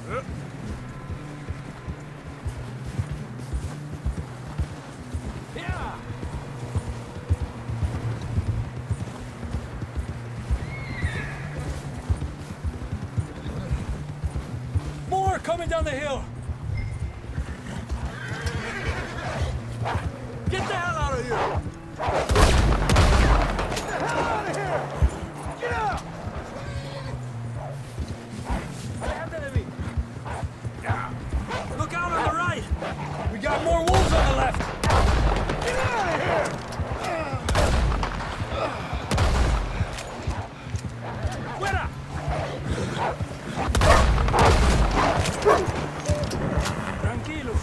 Yeah! More coming down the hill! Get the hell out of here! Get the hell out of here! Get out! Enemy! Look out on the right! We got more wolves on the left! Get out of here! Fuera! Tranquilo.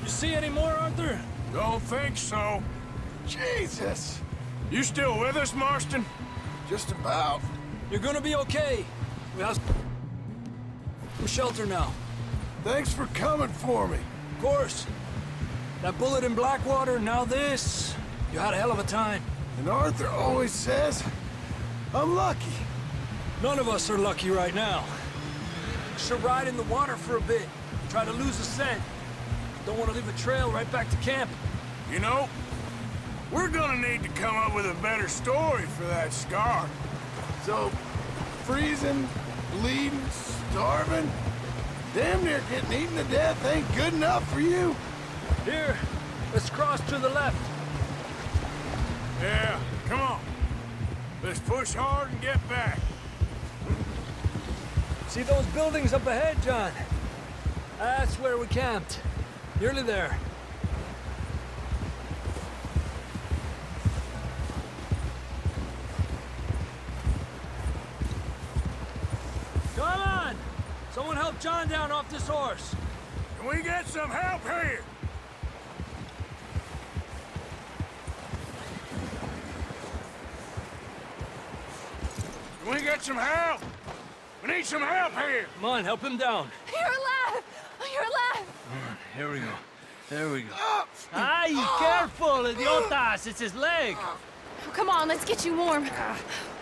You see any more, Arthur? Don't think so. Jesus! You still with us, Marston? Just about. You're gonna be okay. We have some shelter now. Thanks for coming for me. Of course. That bullet in Blackwater, now this. You had a hell of a time. And Arthur always says, I'm lucky. None of us are lucky right now. Should ride in the water for a bit. Try to lose the scent. Don't want to leave a trail right back to camp. You know, we're gonna need to come up with a better story for that scar. So, freezing, bleeding, starving, damn near getting eaten to death ain't good enough for you? Here, let's cross to the left. Yeah, come on. Let's push hard and get back. See those buildings up ahead, John? That's where we camped. Nearly there. Come on! Someone help John down off this horse. Can we get some help here? Can we get some help? We need some help here! Come on, help him down. You're alive! You're alive! Here we go. There we go. Ay, careful, idiotas! It's his leg! Oh, come on, let's get you warm.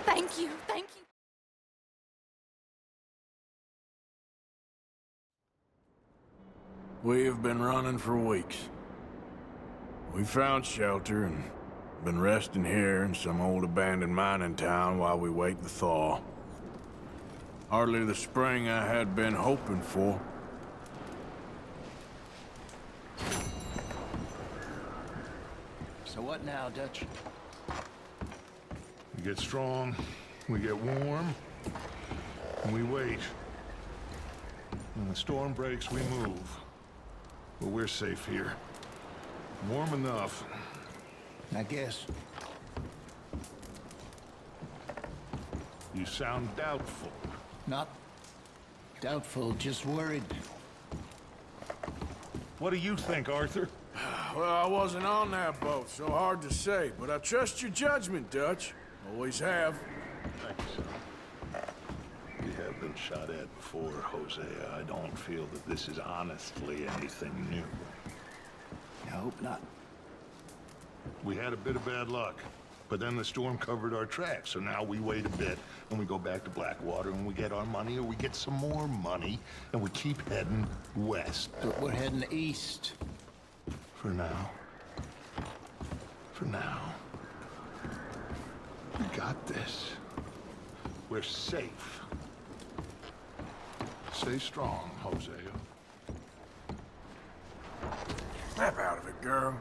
Thank you, thank you. We have been running for weeks. We found shelter and been resting here in some old abandoned mining town while we wait the thaw. Hardly the spring I had been hoping for. So what now, Dutch? We get strong, we get warm, and we wait. When the storm breaks, we move. But we're safe here. Warm enough. I guess. You sound doubtful. Not doubtful, just worried. What do you think, Arthur? Well, I wasn't on that boat, so hard to say, but I trust your judgment, Dutch. Always have. Thank you, sir. We have been shot at before, Hosea. I don't feel that this is honestly anything new. I hope not. We had a bit of bad luck, but then the storm covered our tracks, so now we wait a bit, and we go back to Blackwater, and we get our money, or we get some more money, and we keep heading west. But we're heading east. For now. For now. We got this. We're safe. Stay strong, Hosea. Snap out of it, girl.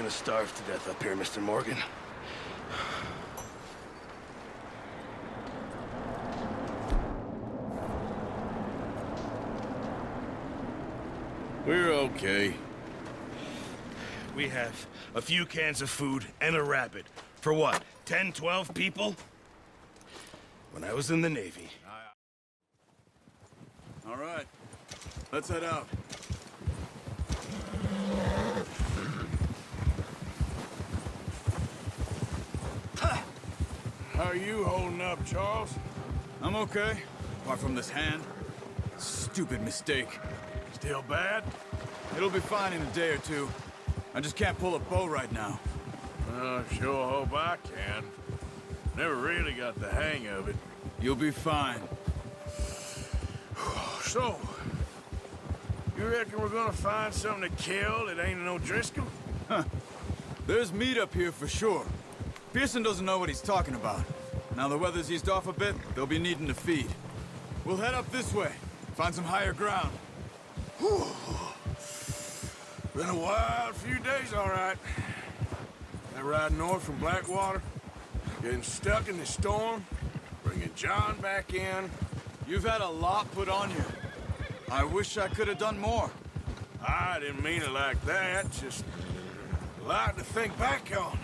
gonna starve to death up here, Mr. Morgan. We're okay. We have a few cans of food and a rabbit. For what, 10, 12 people? When I was in the Navy. All right, let's head out. How are you holding up, Charles? I'm okay, apart from this hand. Stupid mistake. Still bad? It'll be fine in a day or two. I just can't pull a bow right now. I sure hope I can. Never really got the hang of it. You'll be fine. So, you reckon we're gonna find something to kill that ain't no Driscoll? There's meat up here for sure. Pearson doesn't know what he's talking about. Now the weather's eased off a bit, they'll be needing to feed. We'll head up this way, find some higher ground. Whew. Been a wild few days, all right. That ride north from Blackwater, getting stuck in the storm, bringing John back in. You've had a lot put on you. I wish I could have done more. I didn't mean it like that, just a lot to think back on.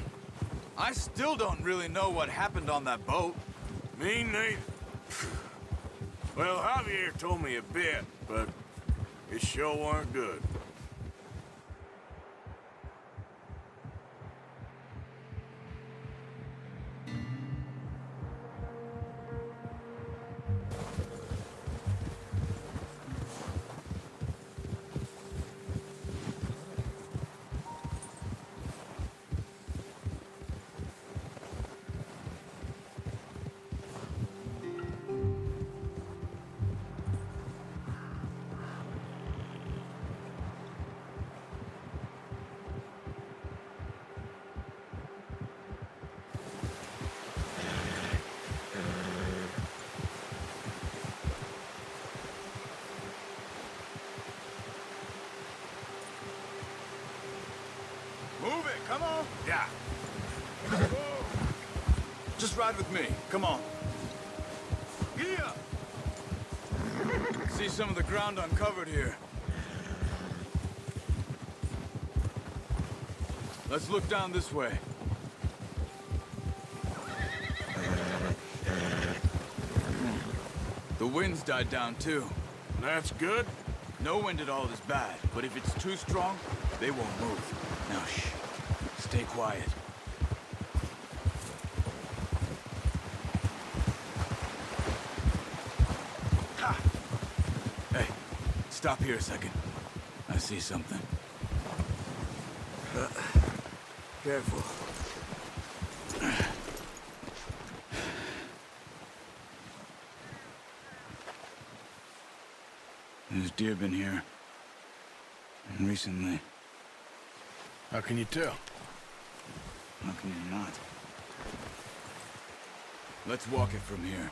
I still don't really know what happened on that boat. Me neither. Well, Javier told me a bit, but it sure weren't good. Move it, come on! Yeah. Just ride with me, come on. Yeah! See some of the ground uncovered here. Let's look down this way. The wind's died down too. That's good. No wind at all is bad, but if it's too strong, they won't move. Now shh, stay quiet. Ha! Hey, stop here a second. I see something. Careful. There's deer been here. And recently. How can you tell? How can you not? Let's walk it from here.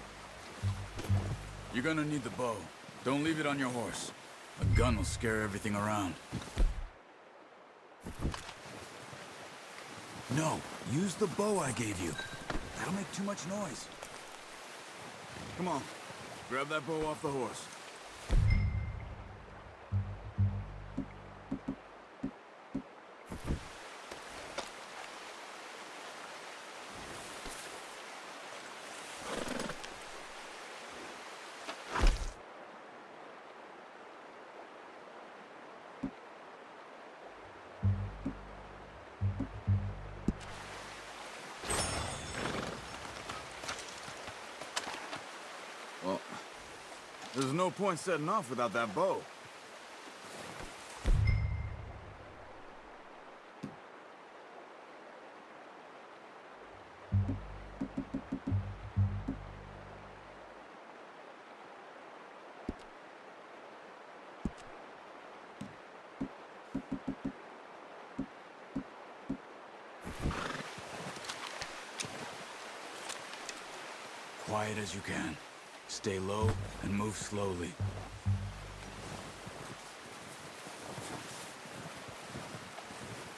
You're gonna need the bow. Don't leave it on your horse. A gun will scare everything around. No, use the bow I gave you. That'll make too much noise. Come on, grab that bow off the horse. Well, there's no point setting off without that bow. Quiet as you can. Stay low and move slowly.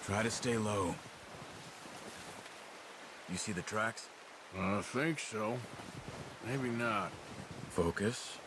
Try to stay low. You see the tracks? I think so. Maybe not. Focus.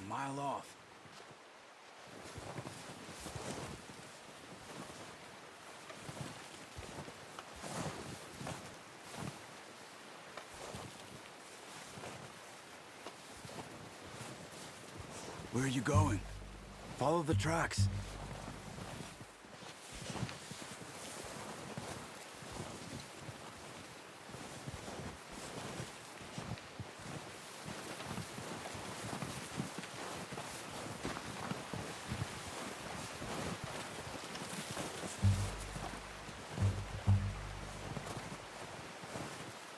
Mile off. Where are you going? Follow the tracks.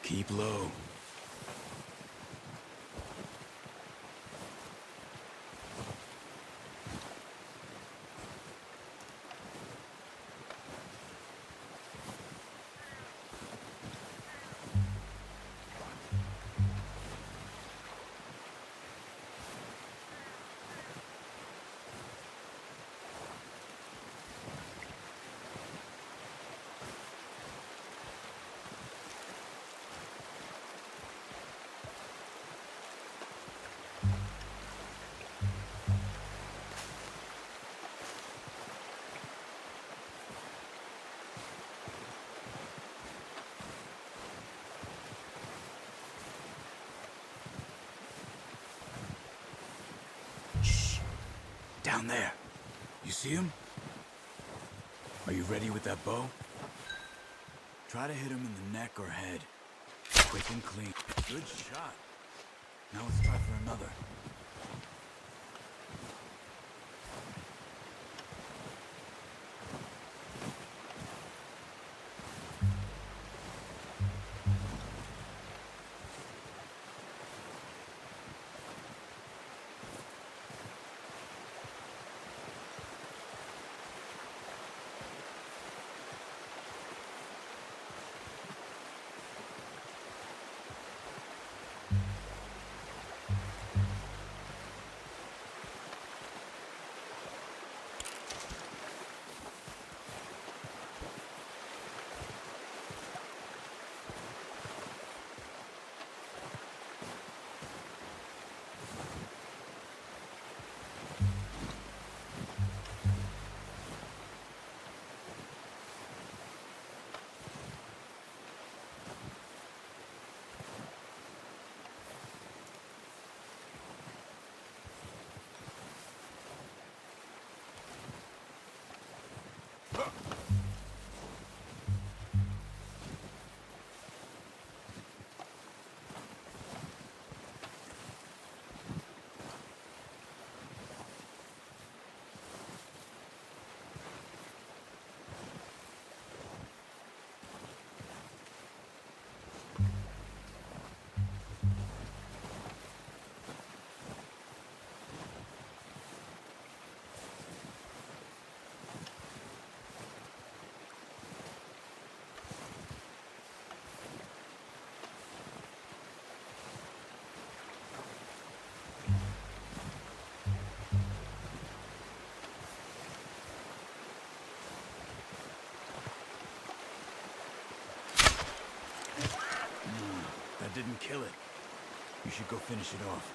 Keep low. Down there. You see him? Are you ready with that bow? Try to hit him in the neck or head. Quick and clean. Good shot. Now let's try for another. That didn't kill it. You should go finish it off.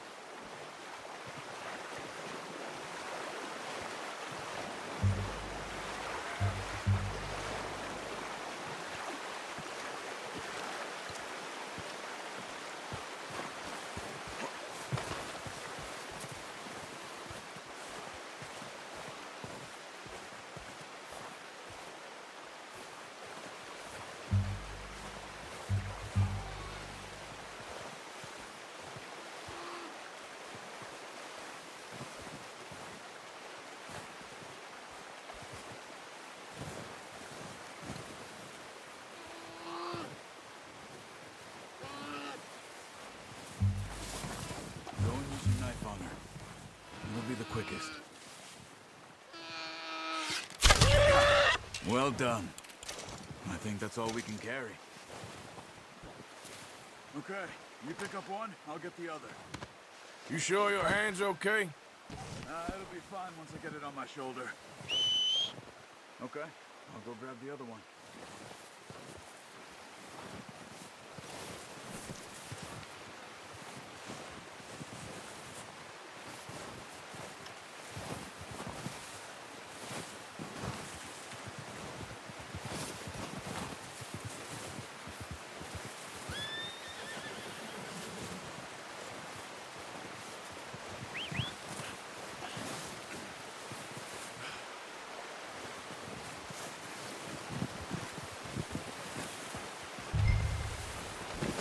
Go and use your knife on her. It'll be the quickest. Well done. I think that's all we can carry. Okay, you pick up one, I'll get the other. You sure your hand's okay? It'll be fine once I get it on my shoulder. Okay, I'll go grab the other one.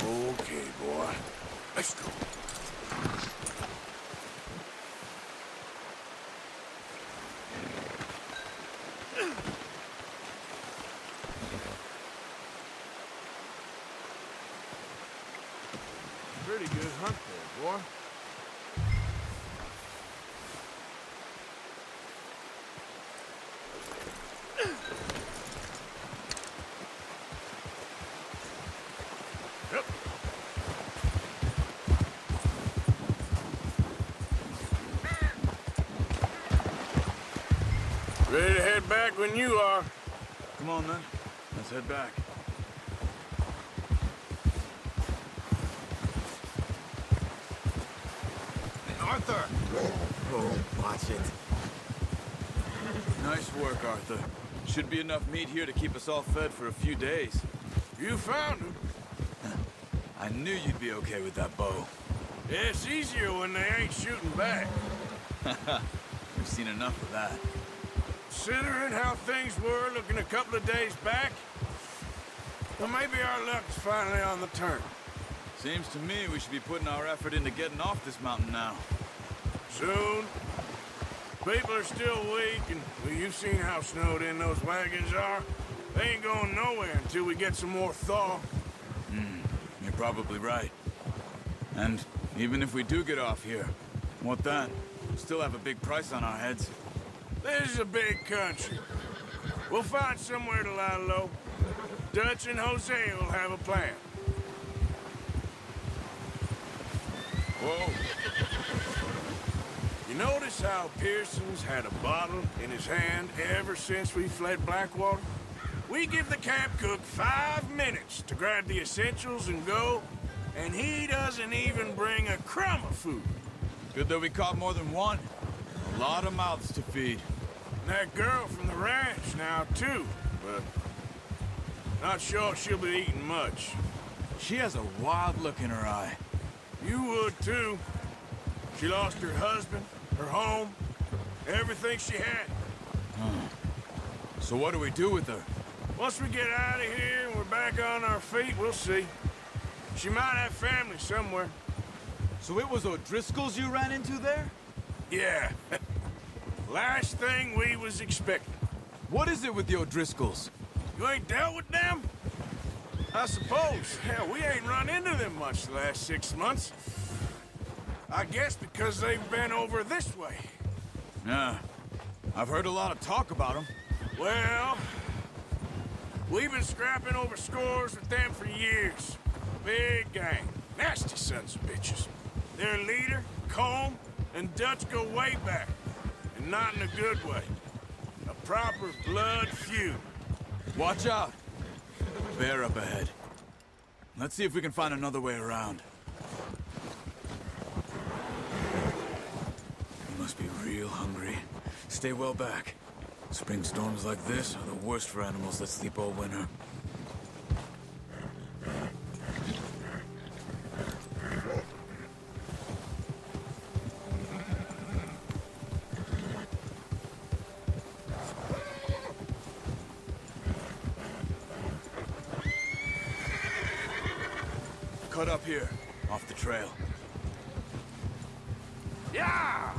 Okay, boy. Let's go. Pretty good hunt there, boy. Yep. Ready to head back when you are. Come on then, let's head back. Arthur! Oh, watch it. Nice work, Arthur. Should be enough meat here to keep us all fed for a few days. You found him. I knew you'd be okay with that bow. Yeah, it's easier when they ain't shooting back. We've seen enough of that. Considering how things were looking a couple of days back, well, maybe our luck is finally on the turn. Seems to me we should be putting our effort into getting off this mountain now. Soon. People are still weak, and well, you've seen how snowed in those wagons are. They ain't going nowhere until we get some more thaw. You're probably right. And even if we do get off here, what then? We'll still have a big price on our heads. This is a big country. We'll find somewhere to lie low. Dutch and Jose will have a plan. Whoa. You notice how Pearson's had a bottle in his hand ever since we fled Blackwater? We give the camp cook 5 minutes to grab the essentials and go, and he doesn't even bring a crumb of food. Good that we caught more than one. A lot of mouths to feed. And that girl from the ranch now, too, but not sure she'll be eating much. She has a wild look in her eye. You would, too. She lost her husband, her home, everything she had. So what do we do with her? Once we get out of here and we're back on our feet, we'll see. She might have family somewhere. So it was O'Driscoll's you ran into there? Yeah. Last thing we was expecting. What is it with the O'Driscolls? You ain't dealt with them? I suppose. Hell, we ain't run into them much the last 6 months. I guess because they've been over this way. Yeah. I've heard a lot of talk about them. Well, we've been scrapping over scores with them for years. Big gang. Nasty sons of bitches. Their leader, Combe, and Dutch go way back. And not in a good way. A proper blood feud. Watch out. Bear up ahead. Let's see if we can find another way around. You must be real hungry. Stay well back. Spring storms like this are the worst for animals that sleep all winter. Cut up here, off the trail. Yeah!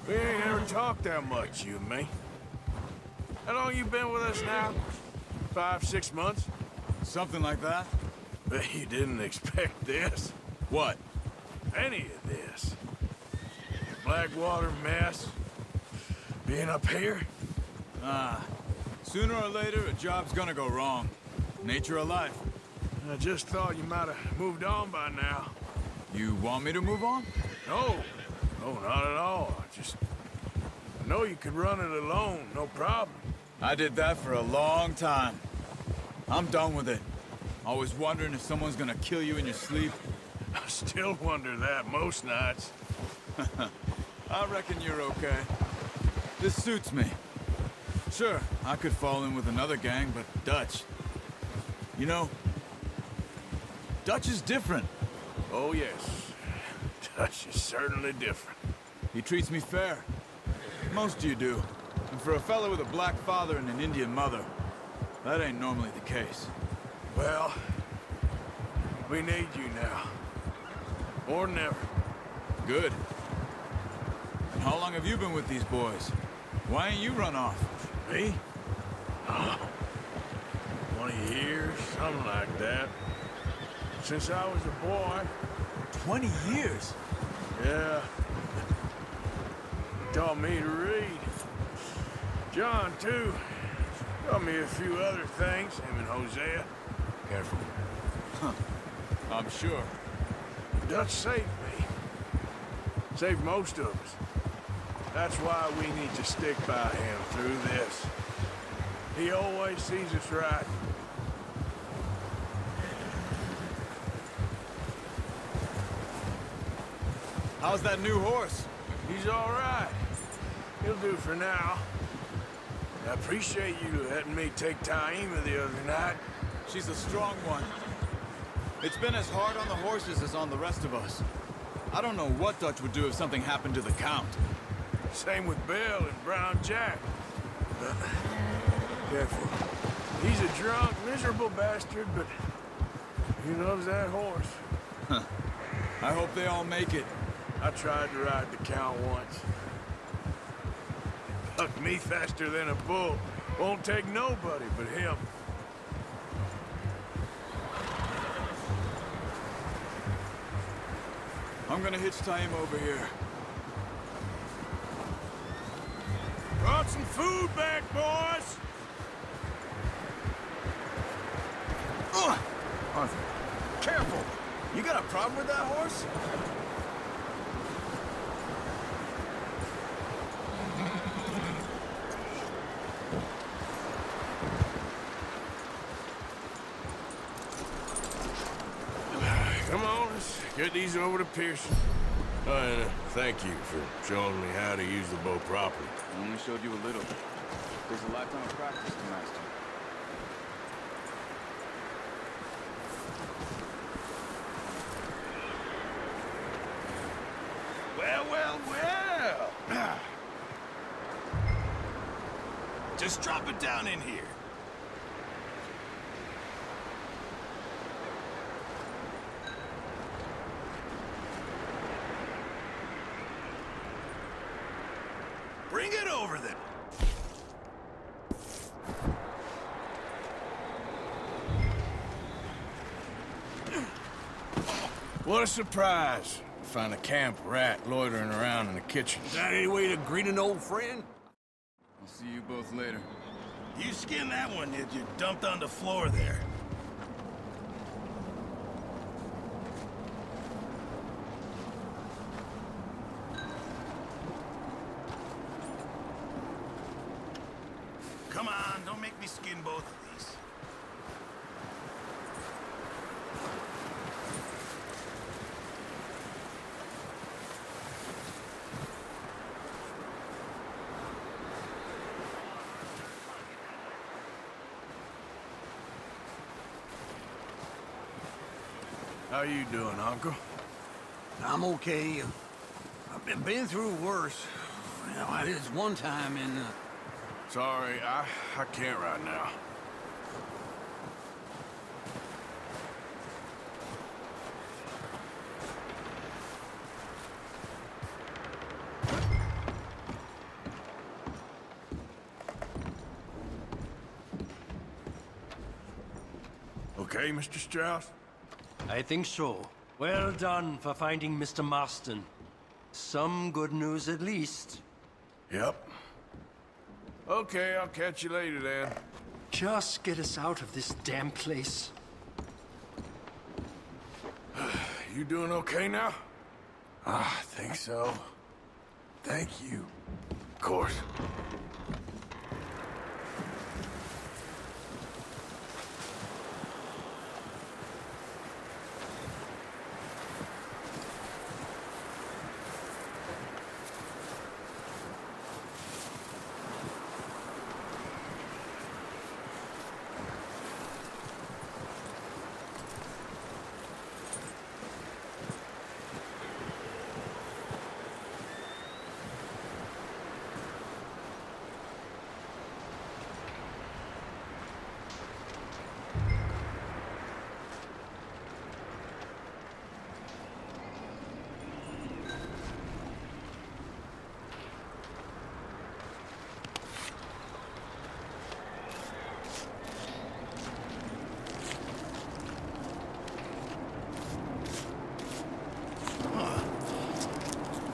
We ain't ever talked that much, you and me. How long you been with us now? 5, 6 months? Something like that? Bet you didn't expect this. What? Any of this. Blackwater mess. Being up here? Sooner or later, a job's gonna go wrong. Nature of life. I just thought you might have moved on by now. You want me to move on? No. No, not at all. I know you could run it alone, no problem. I did that for a long time. I'm done with it. Always wondering if someone's gonna kill you in your sleep. I still wonder that most nights. I reckon you're okay. This suits me. Sure, I could fall in with another gang, but Dutch... You know, Dutch is different. Oh, yes. Dutch is certainly different. He treats me fair. Most of you do. And for a fella with a black father and an Indian mother, that ain't normally the case. Well, we need you now. Or never. Good. And how long have you been with these boys? Why ain't you run off? Me? Oh, 20 years, something like that. Since I was a boy. 20 years? Yeah. Taught me to read. John, too. Taught me a few other things, him and Hosea. Careful. Huh. I'm sure. Dutch saved me. Saved most of us. That's why we need to stick by him through this. He always sees us right. How's that new horse? He's all right. He'll do for now. I appreciate you letting me take Taima the other night. She's a strong one. It's been as hard on the horses as on the rest of us. I don't know what Dutch would do if something happened to the Count. Same with Bill and Brown Jack. But, careful. He's a drunk, miserable bastard, but he loves that horse. I hope they all make it. I tried to ride the Count once. Bucked me faster than a bull. Won't take nobody but him. I'm gonna hitch Taima over here. Brought some food back, boys! Ugh! Arthur, careful! You got a problem with that horse? Come on, let's get these over to Pearson. Oh, and thank you for showing me how to use the bow properly. I only showed you a little. There's a lifetime of practice to master. Well, well, well. Just drop it down in here. Bring it over then. What a surprise. Find a camp rat loitering around in the kitchen. Is that any way to greet an old friend? I'll see you both later. You skinned that one, did you? Dumped on the floor there. Come on, don't make me skin both of these. How you doing, Uncle? I'm okay. I've been through worse. You know, I did this one time in... Sorry, I can't right now. Okay, Mr. Strauss? I think so. Well done for finding Mr. Marston. Some good news at least. Yep. Okay, I'll catch you later then. Just get us out of this damn place. You doing okay now? I think so. Thank you. Of course.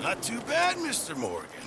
Not too bad, Mr. Morgan.